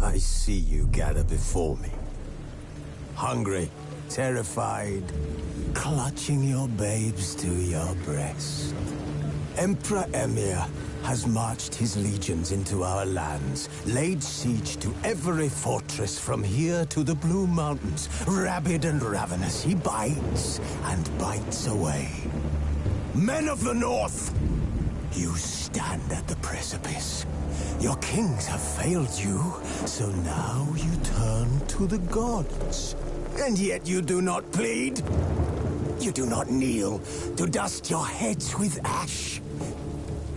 I see you gather before me. Hungry, terrified, clutching your babes to your breast. Emperor Emir has marched his legions into our lands, laid siege to every fortress from here to the Blue Mountains. Rabid and ravenous, he bites and bites away. Men of the North, you stand at the precipice. Your kings have failed you, so now you turn to the gods. And yet you do not plead. You do not kneel to dust your heads with ash.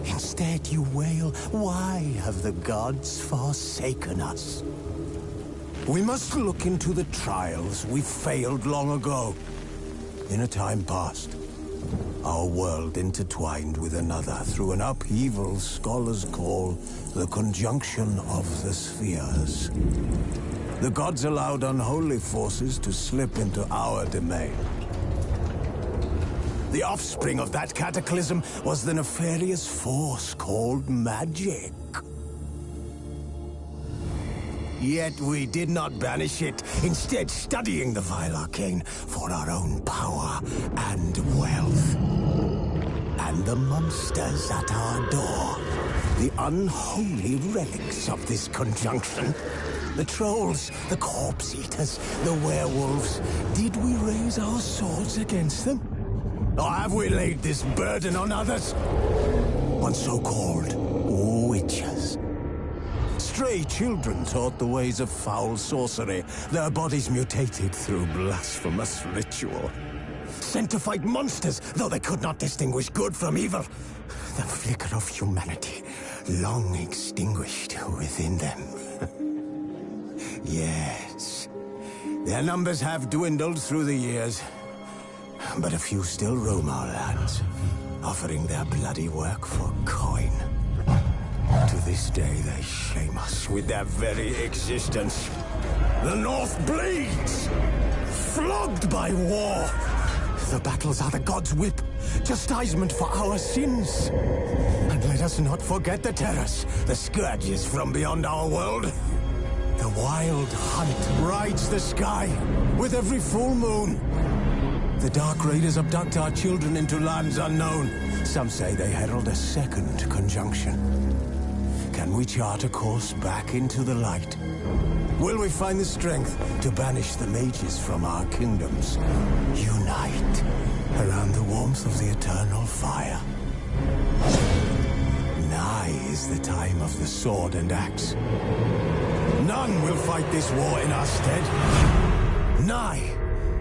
Instead you wail, why have the gods forsaken us? We must look into the trials we failed long ago. In a time past, our world intertwined with another through an upheaval scholars call the conjunction of the spheres. The gods allowed unholy forces to slip into our domain. The offspring of that cataclysm was the nefarious force called magic. Yet we did not banish it, instead studying the vile arcane for our own power and wealth. And the monsters at our door, the unholy relics of this conjunction. The trolls, the corpse eaters, the werewolves. Did we raise our swords against them? Or have we laid this burden on others? On so-called witches. Stray children taught the ways of foul sorcery, their bodies mutated through blasphemous ritual. Sent to fight monsters, though they could not distinguish good from evil. The flicker of humanity, long extinguished within them. Yes, their numbers have dwindled through the years. But a few still roam our lands, offering their bloody work for coin. To this day, they shame us with their very existence. The North bleeds, flogged by war. The battles are the gods' whip, chastisement for our sins. And let us not forget the terrors, the scourges from beyond our world. The wild hunt rides the sky with every full moon. The Dark Raiders abduct our children into lands unknown. Some say they herald a second conjunction. Can we chart a course back into the light? Will we find the strength to banish the mages from our kingdoms? Unite around the warmth of the eternal fire. Nigh is the time of the sword and axe. None will fight this war in our stead. Nigh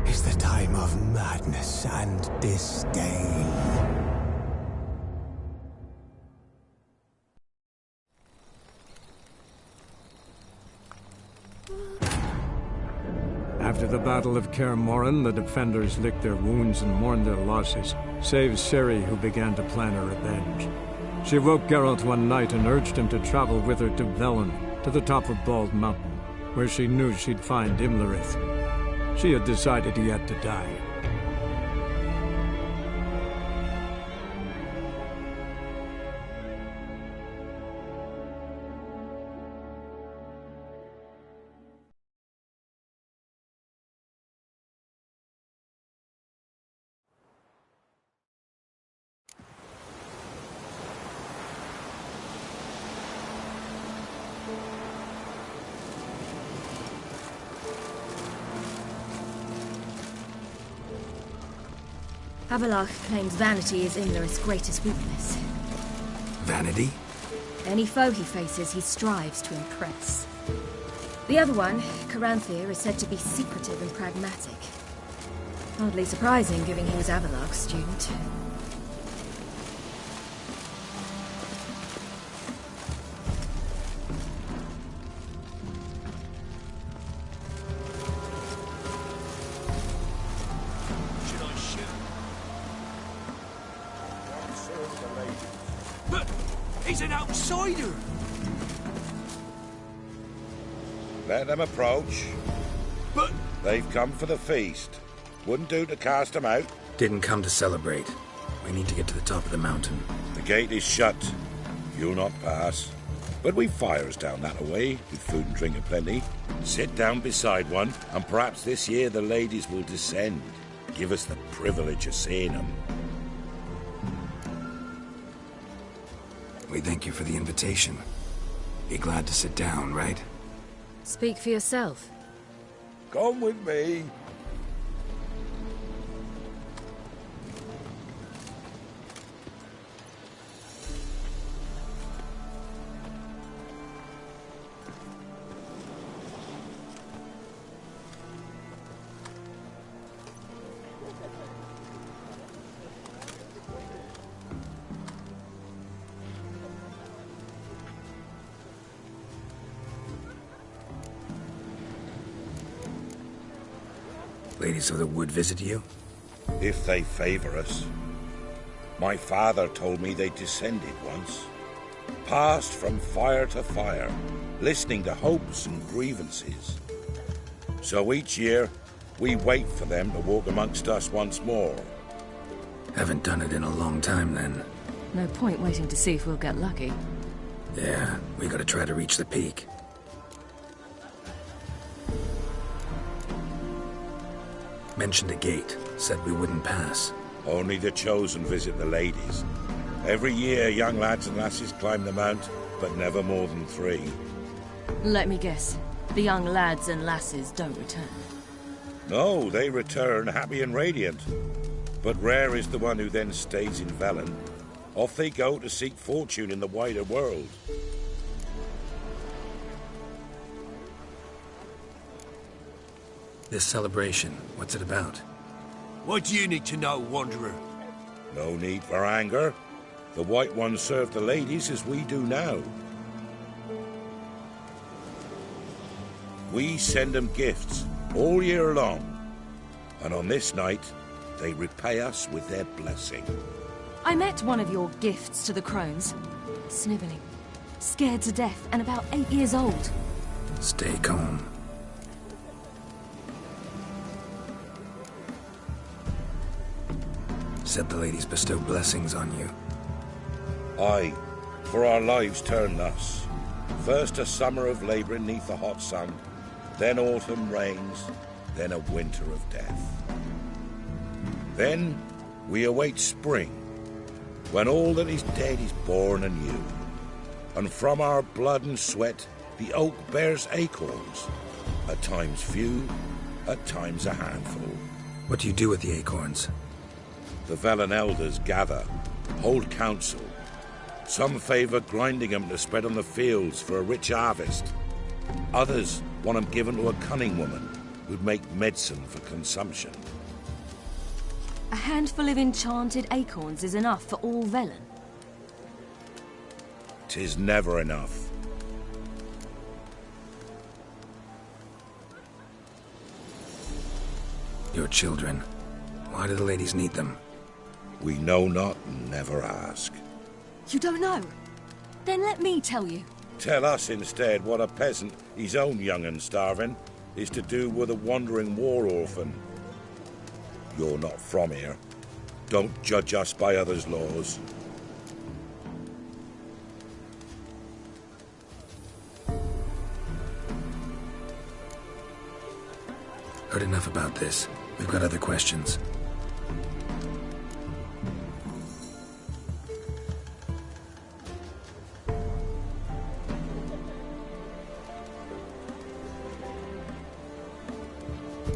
is the time of madness and disdain. After the Battle of Kaer Morhen, the defenders licked their wounds and mourned their losses, save Ciri, who began to plan her revenge. She woke Geralt one night and urged him to travel with her to Velen, to the top of Bald Mountain, where she knew she'd find Imlerith. She had decided he had to die. Avallac'h claims vanity is Imlerith's greatest weakness. Vanity? Any foe he faces, he strives to impress. The other one, Caranthir, is said to be secretive and pragmatic. Hardly surprising, given he was Avallac'h's student. But he's an outsider! Let them approach. But They've come for the feast. Wouldn't do to cast them out. didn't come to celebrate. We need to get to the top of the mountain. The gate is shut. You'll not pass. But we've fires down that away, with food and drink aplenty. Sit down beside one, and perhaps this year the ladies will descend. Give us the privilege of seeing them. We thank you for the invitation. Be glad to sit down, right? Speak for yourself. Come with me. Ladies of the Wood visit you? If they favor us. My father told me they descended once. Passed from fire to fire, listening to hopes and grievances. So each year, we wait for them to walk amongst us once more. Haven't done it in a long time, then. No point waiting to see if we'll get lucky. Yeah, we gotta try to reach the peak. Mentioned a gate. Said we wouldn't pass. Only the chosen visit the ladies. Every year, young lads and lasses climb the mount, but never more than 3. Let me guess. The young lads and lasses don't return. No, they return happy and radiant. But rare is the one who then stays in Velen. Off they go to seek fortune in the wider world. This celebration, what's it about? What do you need to know, Wanderer? No need for anger. The White Ones serve the ladies as we do now. We send them gifts all year long. And on this night, they repay us with their blessing. I met one of your gifts to the crones. Snivelling. Scared to death and about 8 years old. Stay calm. Said the ladies bestowed blessings on you. Aye, for our lives turn thus. First a summer of labouring neath the hot sun, then autumn rains, then a winter of death. Then we await spring, when all that is dead is born anew. And from our blood and sweat the oak bears acorns, at times few, at times a handful. What do you do with the acorns? The Velen elders gather, hold council. Some favour grinding them to spread on the fields for a rich harvest. Others want them given to a cunning woman who'd make medicine for consumption. A handful of enchanted acorns is enough for all Velen. 'Tis never enough. Your children. Why do the ladies need them? We know not and never ask. You don't know? Then let me tell you. Tell us instead what a peasant, his own young and starving, is to do with a wandering war orphan. You're not from here. Don't judge us by others' laws. Heard enough about this. We've got other questions.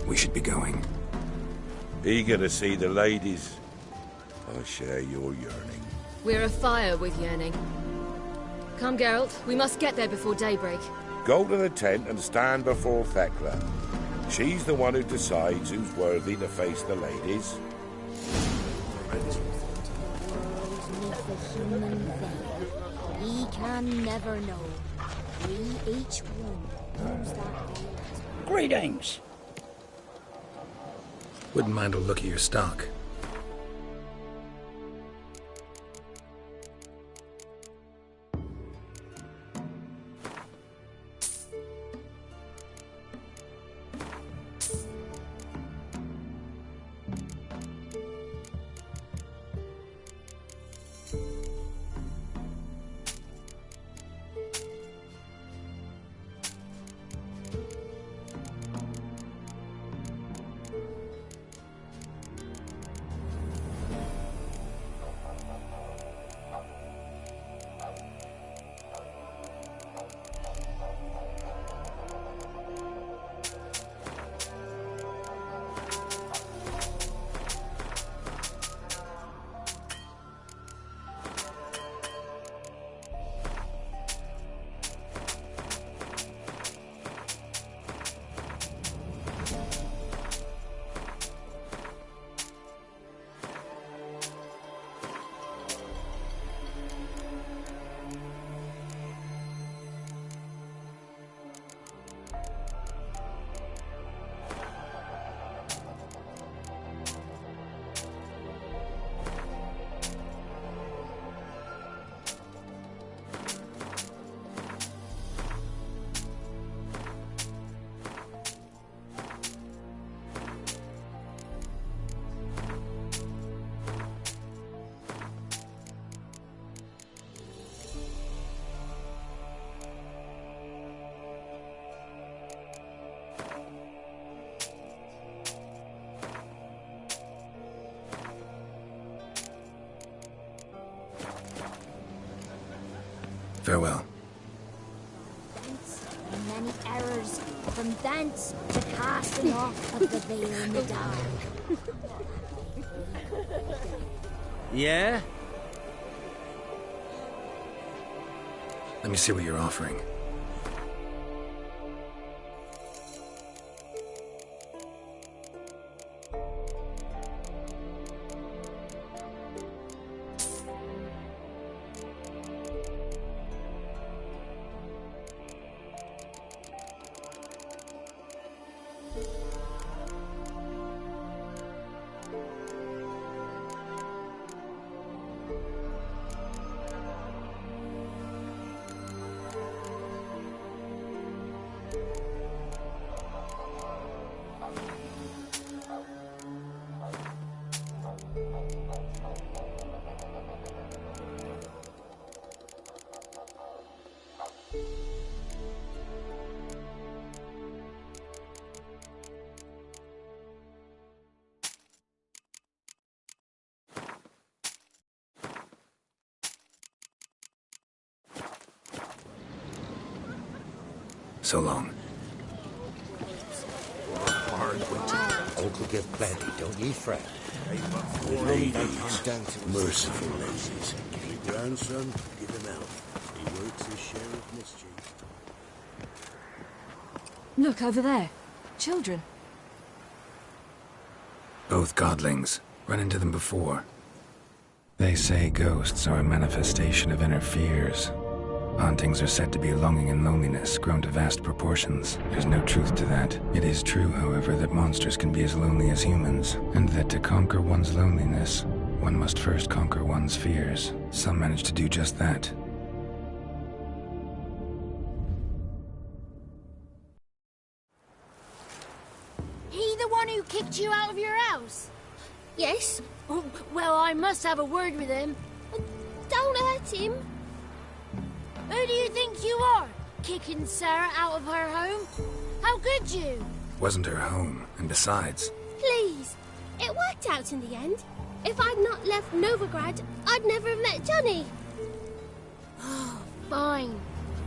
We should be going. Eager to see the ladies. I share your yearning. We're afire with yearning. Come, Geralt. We must get there before daybreak. Go to the tent and stand before Thekla. She's the one who decides who's worthy to face the ladies. We can never know. We each one knows that. Greetings. Wouldn't mind a look at your stock. Farewell. Thence and many errors, from thence to casting off of the veil in the dark. Yeah? Let me see what you're offering. So long. Hard winter. Uncle give plenty, don't ye fret. Ladies, merciful ladies. Your grandson, give him out. He works his share of mischief. Look, over there. Children. Both godlings. Run into them before. They say ghosts are a manifestation of inner fears. Hauntings are said to be longing and loneliness grown to vast proportions. There's no truth to that. It is true, however, that monsters can be as lonely as humans, and that to conquer one's loneliness, one must first conquer one's fears. Some manage to do just that. He the one who kicked you out of your house? Yes? Oh, well, I must have a word with him. Don't hurt him. Who do you think you are? Kicking Sarah out of her home? How could you? Wasn't her home, and besides... Please. It worked out in the end. If I'd not left Novigrad, I'd never have met Johnny. Oh, fine.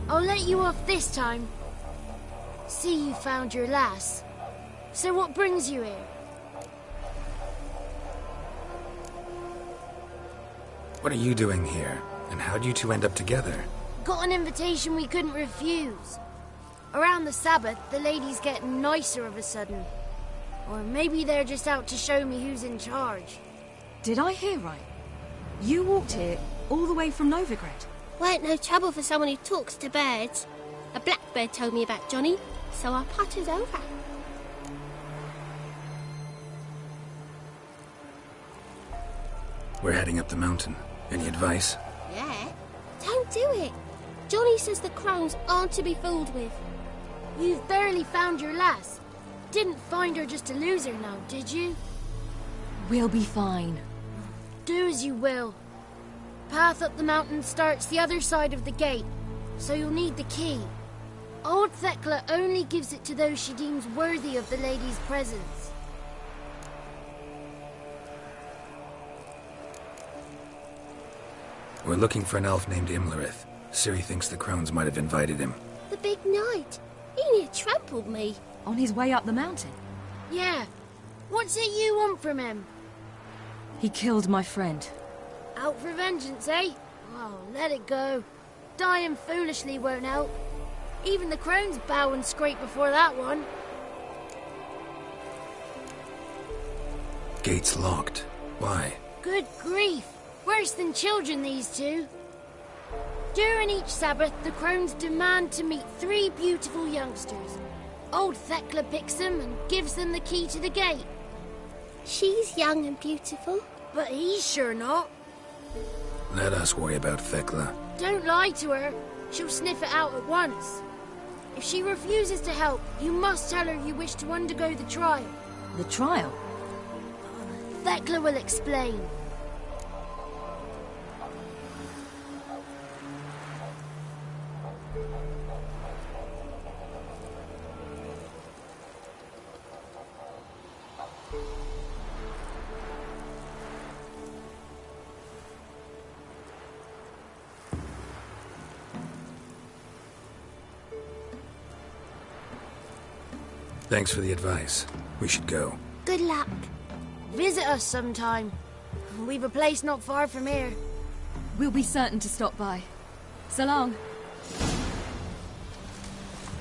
I'll let you off this time. See, you found your lass. So what brings you here? What are you doing here? And how'd you two end up together? Got an invitation we couldn't refuse. Around the Sabbath, the ladies getting nicer of a sudden. Or maybe they're just out to show me who's in charge. Did I hear right? You walked here all the way from Novigrad? Weren't no trouble for someone who talks to birds. A blackbird told me about Johnny, so I pottered over. We're heading up the mountain. Any advice? Yeah? Don't do it. Johnny says the crones aren't to be fooled with. You've barely found your lass. Didn't find her just to lose her now, did you? We'll be fine. Do as you will. Path up the mountain starts the other side of the gate, so you'll need the key. Old Thekla only gives it to those she deems worthy of the lady's presence. We're looking for an elf named Imlerith. Ciri thinks the crones might have invited him. The big knight. He near trampled me. On his way up the mountain? Yeah. What's it you want from him? He killed my friend. Out for vengeance, eh? Oh, let it go. Dying foolishly won't help. Even the crones bow and scrape before that one. Gate's locked. Why? Good grief. Worse than children, these two. During each Sabbath, the crones demand to meet 3 beautiful youngsters. Old Thekla picks them and gives them the key to the gate. She's young and beautiful. But he's sure not. Let us worry about Thekla. Don't lie to her. She'll sniff it out at once. If she refuses to help, you must tell her you wish to undergo the trial. The trial? Thekla will explain. Thanks for the advice. We should go. Good luck. Visit us sometime. We've a place not far from here. We'll be certain to stop by. So long.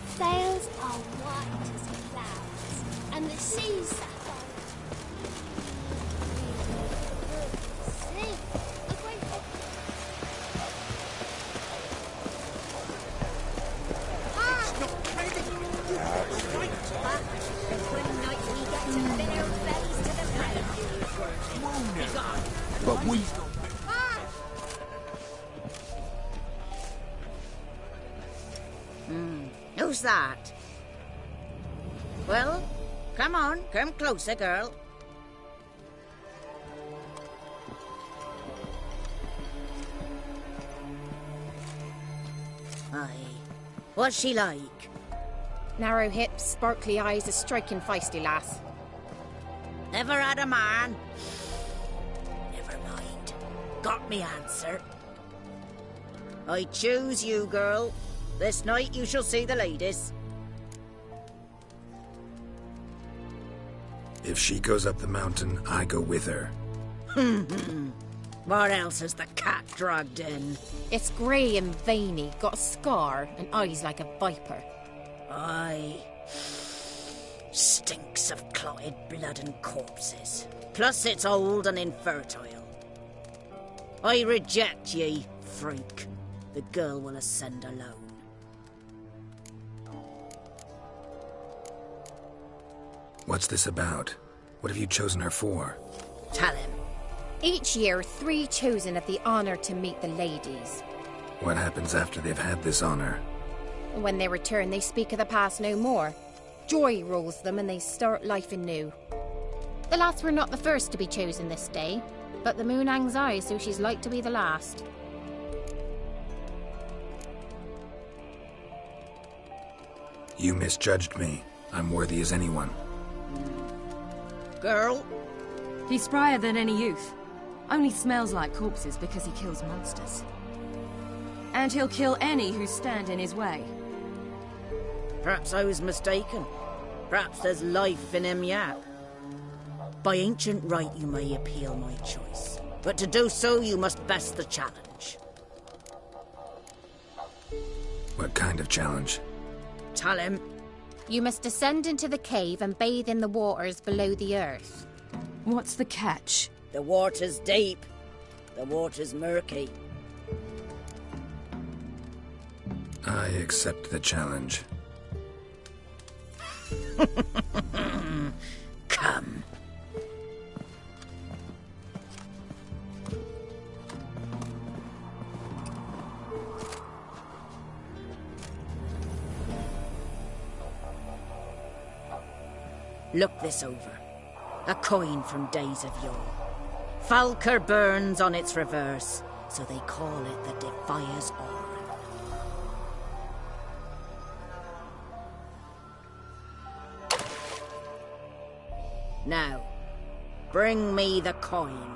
Sails are white as clouds, and the sea's sapphire. See, look where But we... Who's that? Well, come on, come closer, girl. Aye. What's she like? Narrow hips, sparkly eyes, a striking feisty lass. Never had a man? Never mind. Got me answer. I choose you, girl. This night you shall see the ladies. If she goes up the mountain, I go with her. What else has the cat dragged in? It's grey and veiny, got a scar, and eyes like a viper. Aye. Stinks of clotted blood and corpses. Plus it's old and infertile. I reject ye, freak. The girl will ascend alone. What's this about? What have you chosen her for? Tell him. Each year, 3 chosen have the honour to meet the ladies. What happens after they've had this honor? When they return, they speak of the past no more. Joy rules them and they start life anew. The lass were not the first to be chosen this day, but the moon hangs high, so she's like to be the last. You misjudged me. I'm worthy as anyone. Girl? He's sprier than any youth. Only smells like corpses because he kills monsters. And he'll kill any who stand in his way. Perhaps I was mistaken. Perhaps there's life in him yet. By ancient right you may appeal my choice. But to do so you must best the challenge. What kind of challenge? Tell him. You must descend into the cave and bathe in the waters below the earth. What's the catch? The water's deep. The water's murky. I accept the challenge. Come. Look this over. A coin from days of yore. Falker burns on its reverse, so they call it the Defier's Aura. Now, bring me the coin.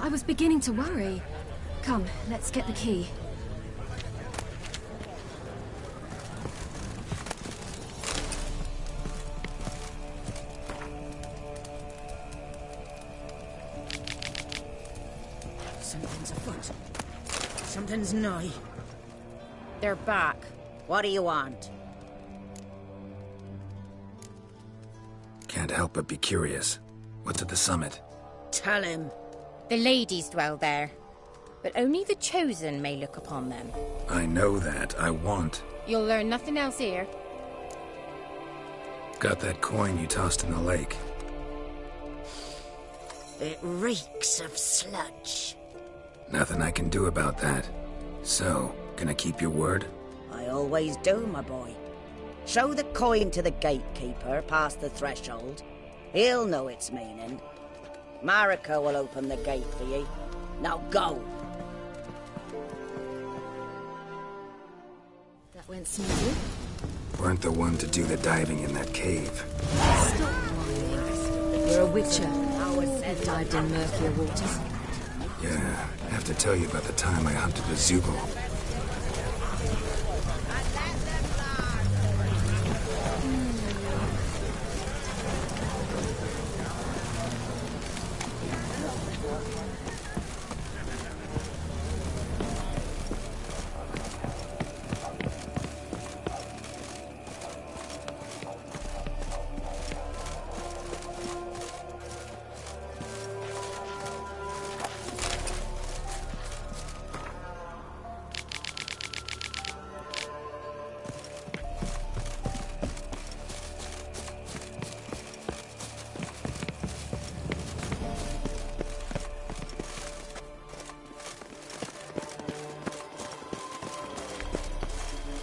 I was beginning to worry. Come, let's get the key. Something's afoot. Something's nigh. They're back. What do you want? Can't help but be curious. What's at the summit? Tell him. The ladies dwell there, but only the chosen may look upon them. I know that. I want. You'll learn nothing else here. Got that coin you tossed in the lake. It reeks of sludge. Nothing I can do about that. So, gonna keep your word? I always do, my boy. Show the coin to the gatekeeper past the threshold. He'll know its meaning. Marika will open the gate for ye. Now go! That went smoothly. Weren't the one to do the diving in that cave. Stop lying. You're a witcher. You dived in murkier waters. Yeah, I have to tell you about the time I hunted a Zugel.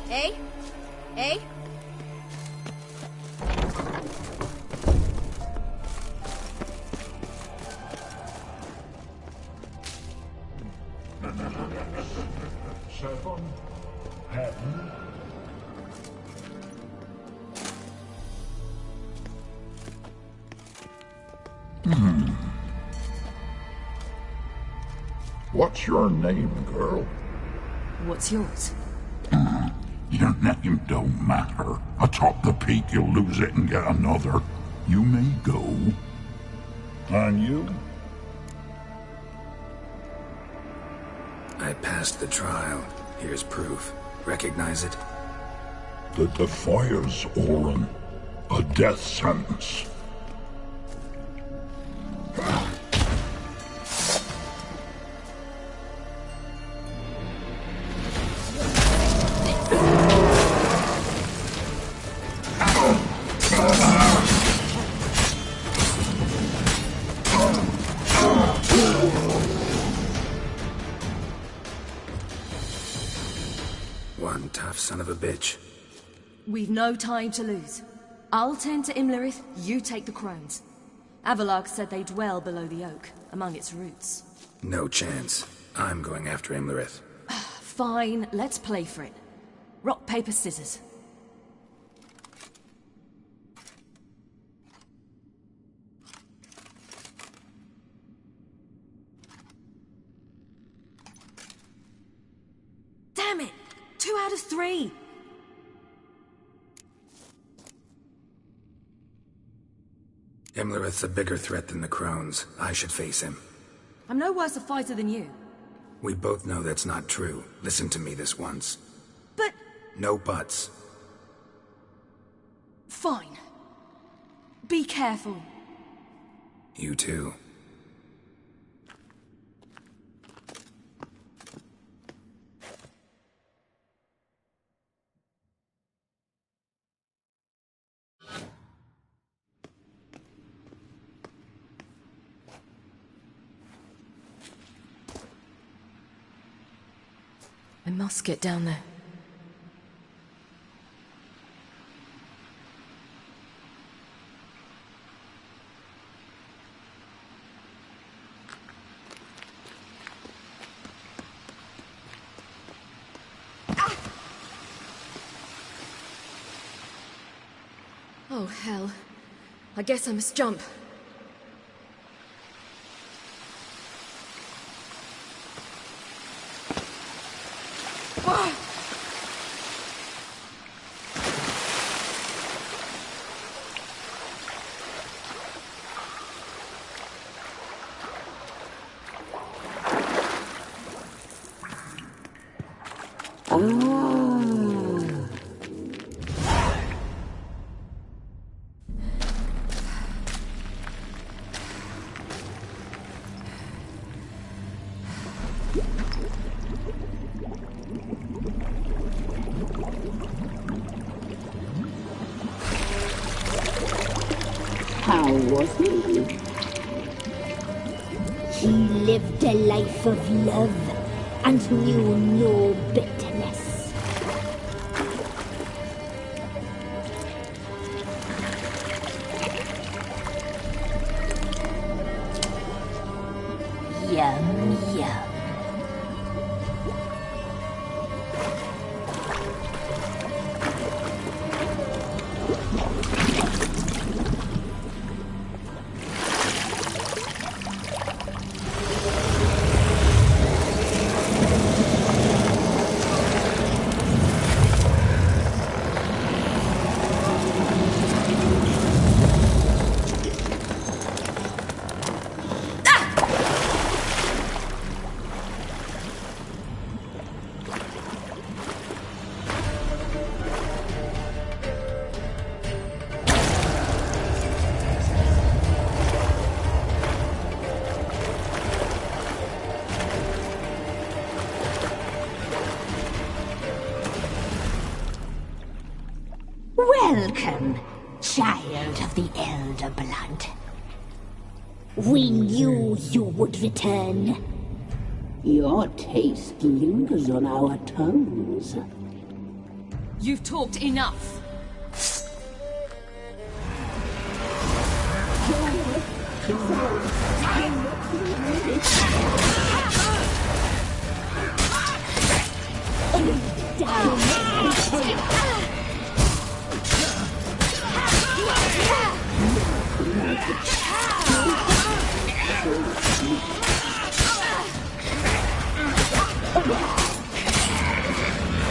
Eh? Eh? What's your name, girl? What's yours? Your name don't matter. Atop the peak, you'll lose it and get another. You may go. And you? I passed the trial. Here's proof. Recognize it? The Defiers, Orin. A death sentence. One tough son of a bitch. We've no time to lose. I'll tend to Imlerith, you take the crones. Avalark said they dwell below the oak, among its roots. No chance. I'm going after Imlerith. Fine, let's play for it. Rock, paper, scissors. Damn it! 2 out of 3! Imlerith's a bigger threat than the crones. I should face him. I'm no worse a fighter than you. We both know that's not true. Listen to me this once. But... No buts. Fine. Be careful. You too. I must get down there. Oh, hell. I guess I must jump. How was he? He lived a life of love and knew no bitterness. Yum, yum. Welcome, child of the Elder Blood. We knew you would return. Your taste lingers on our tongues. You've talked enough.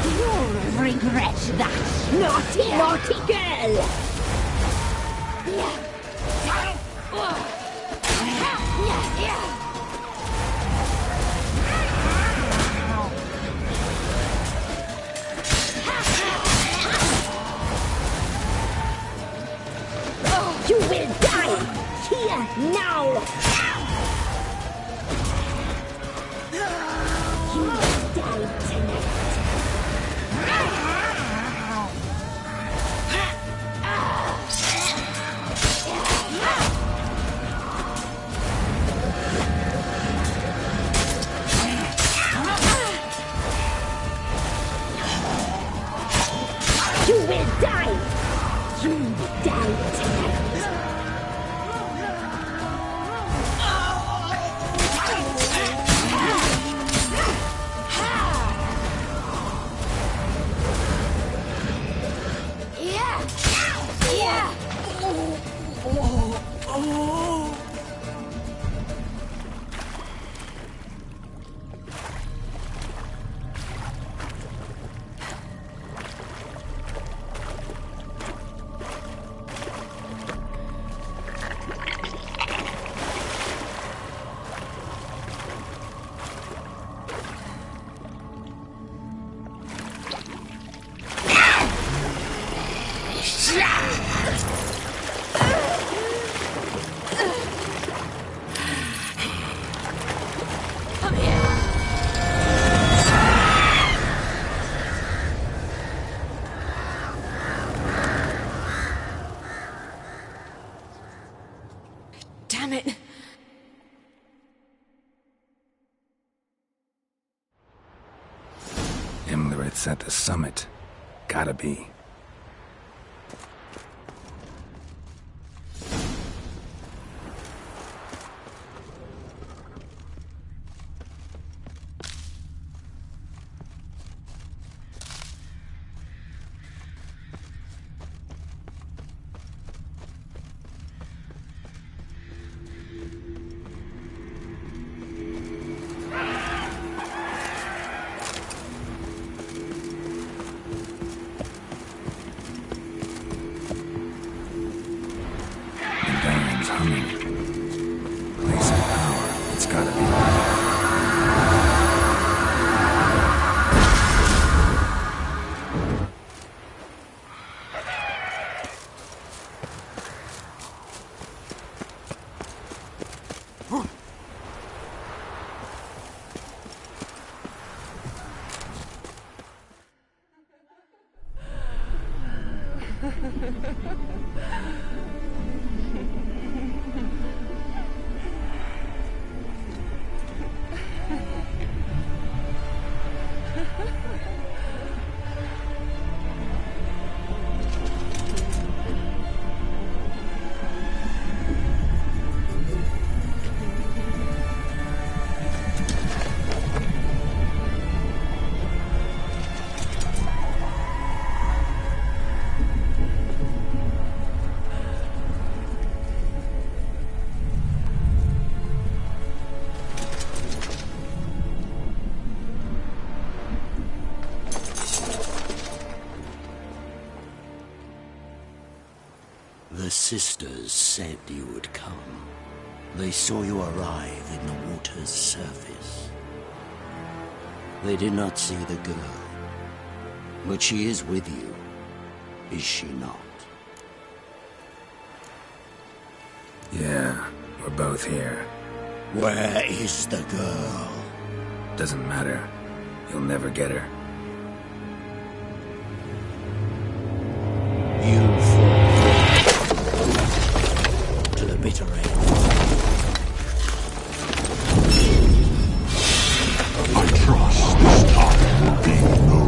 You'll regret that, naughty, naughty girl! You will die here now! You will die tonight. You will die! You will die tonight! Damn it. Imlerith's at the summit. Gotta be. The sisters said you would come. They saw you arrive in the water's surface. They did not see the girl. But she is with you, is she not? Yeah, we're both here. Where is the girl? Doesn't matter. You'll never get her. You fall to the bitter end. I trust this time will be no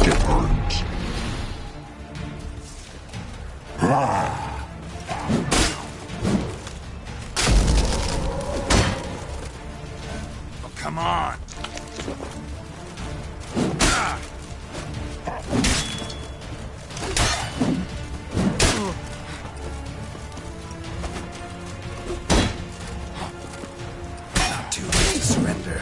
different. Oh, come on! Not too late to surrender.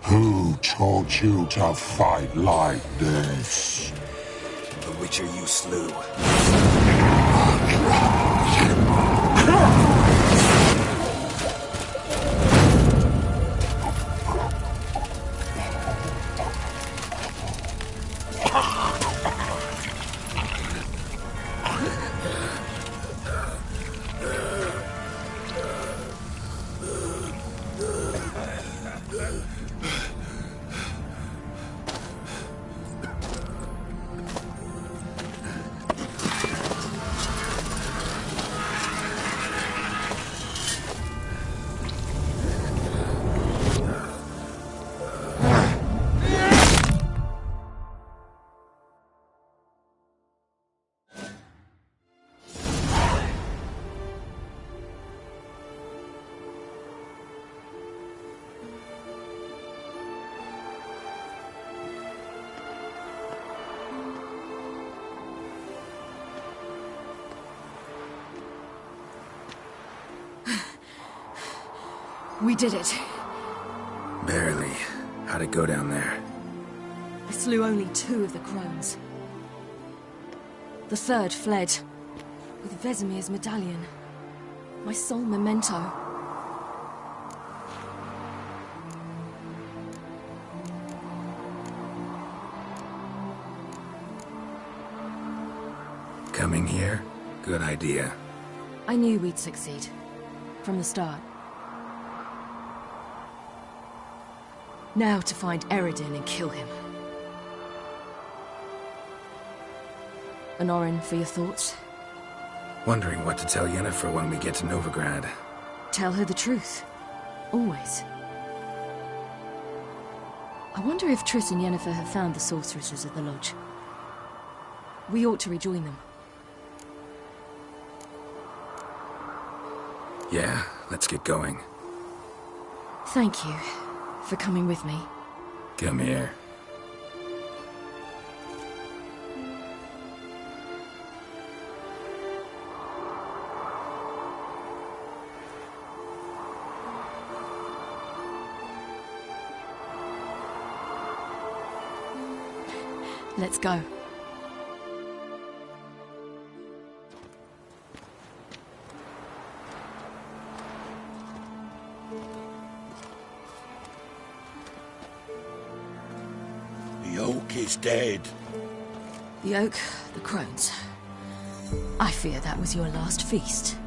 Who taught you to fight like this? The Witcher you slew. We did it. Barely. How'd it go down there? I slew only 2 of the crones. The 3rd fled, with Vesemir's medallion. My sole memento. Coming here? Good idea. I knew we'd succeed. From the start. Now to find Eredin and kill him. Honorin, for your thoughts? Wondering what to tell Yennefer when we get to Novigrad. tell her the truth. Always. I wonder if Triss and Yennefer have found the sorceresses at the lodge. We ought to rejoin them. Yeah, let's get going. Thank you for coming with me. Come here. Let's go. The oak is dead. The oak, the crones. I fear that was your last feast.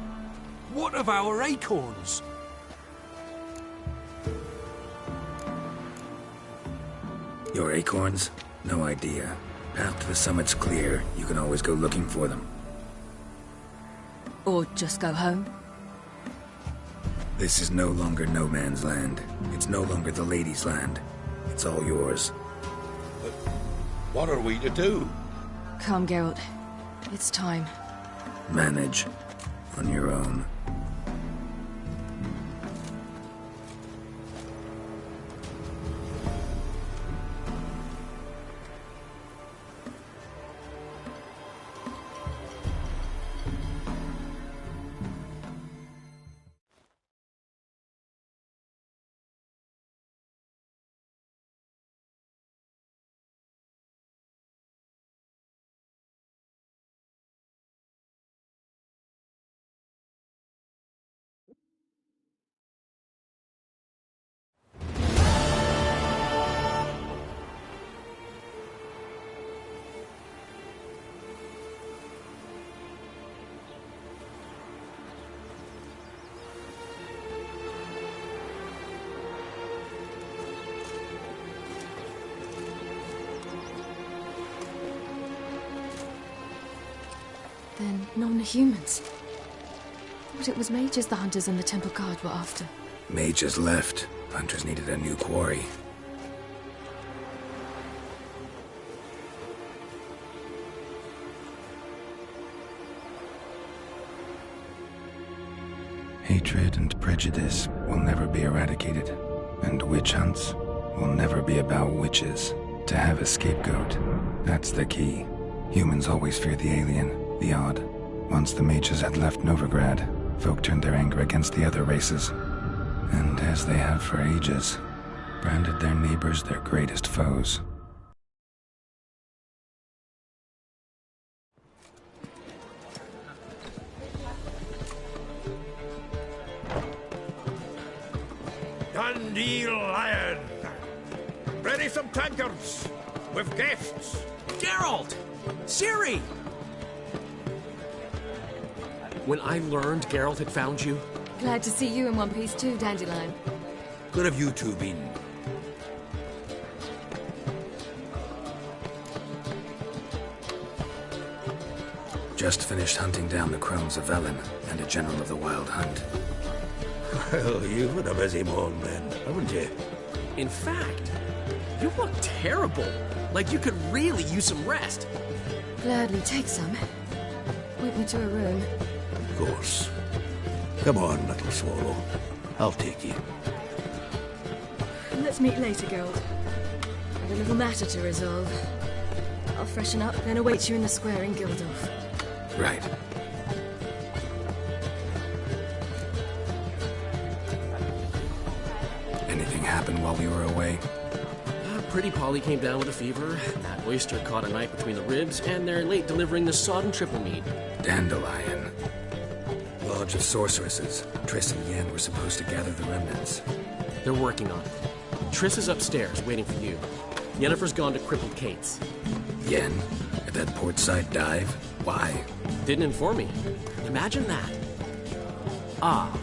What of our acorns? Your acorns? No idea. Path to the summit's clear. You can always go looking for them. Or just go home. This is no longer no man's land. It's no longer the lady's land. It's all yours. But what are we to do? Come, Geralt. It's time. Manage. On your own. Then none are humans. Thought it was mages the hunters and the temple guard were after. Mages left. Hunters needed a new quarry. Hatred and prejudice will never be eradicated, and witch hunts will never be about witches. To have a scapegoat, that's the key. Humans always fear the alien, the odd. Once the mages had left Novigrad, folk turned their anger against the other races, and as they have for ages, branded their neighbors their greatest foes. Dandelion! Ready some tankards! With guests! Geralt! Ciri! When I learned Geralt had found you... Glad to see you in one piece too, Dandelion. Good have you two been? Just finished hunting down the crones of Velen and a general of the Wild Hunt. Well, you've had a busy morning then, haven't you? In fact, you look terrible. Like you could really use some rest. Gladly take some. Point me to a room. Of course. Come on, little swallow. I'll take you. Let's meet later, Geralt. I've a little matter to resolve. I'll freshen up, then await you in the square in Gildorf. Right. Anything happened while we were away? Pretty Polly came down with a fever. That oyster caught a knife between the ribs, and they're late delivering the sodden triple mead. Dandelion. Lodge of Sorceresses. Triss and Yen were supposed to gather the remnants. They're working on it. Triss is upstairs, waiting for you. Yennefer's gone to Crippled Kate's. Yen? At that portside dive? Why? Didn't inform me. Imagine that. Ah,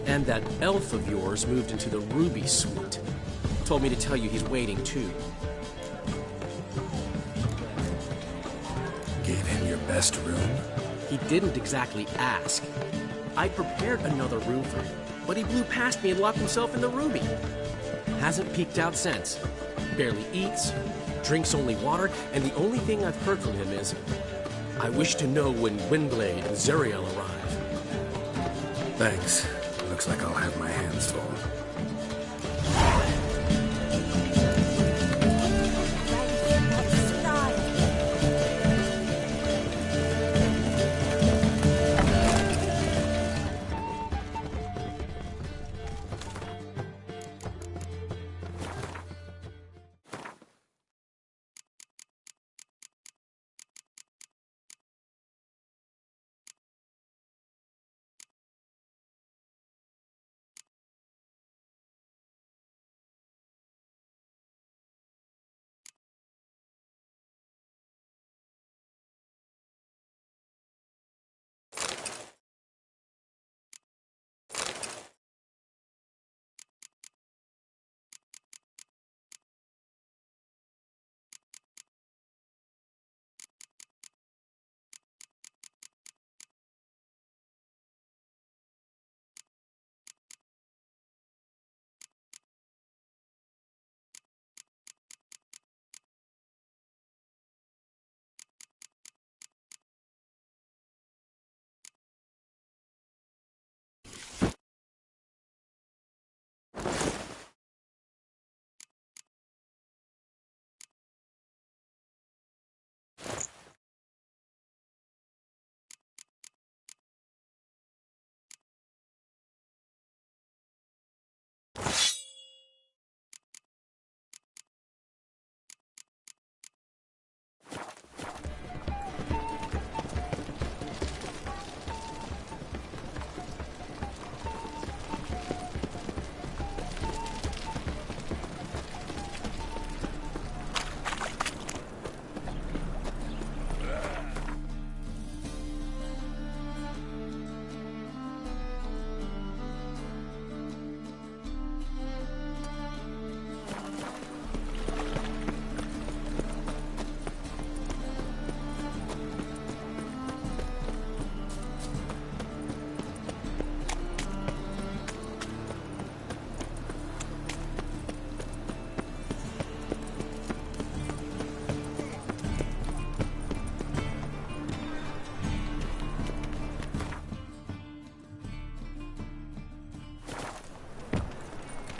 and that elf of yours moved into the Ruby Suite. Told me to tell you he's waiting, too. Gave him your best room? He didn't exactly ask. I prepared another room for him. but he blew past me and locked himself in the Ruby. Hasn't peeked out since. Barely eats, drinks only water, and the only thing I've heard from him is, I wish to know when Windblade and Zuriel arrive. Thanks. Looks like I'll have my hands full.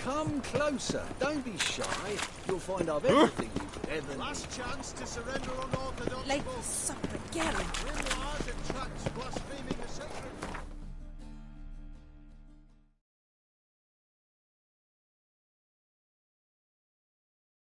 Come closer. Don't be shy. You'll find I've everything you could ever need. Last chance to surrender unorthodox. Like such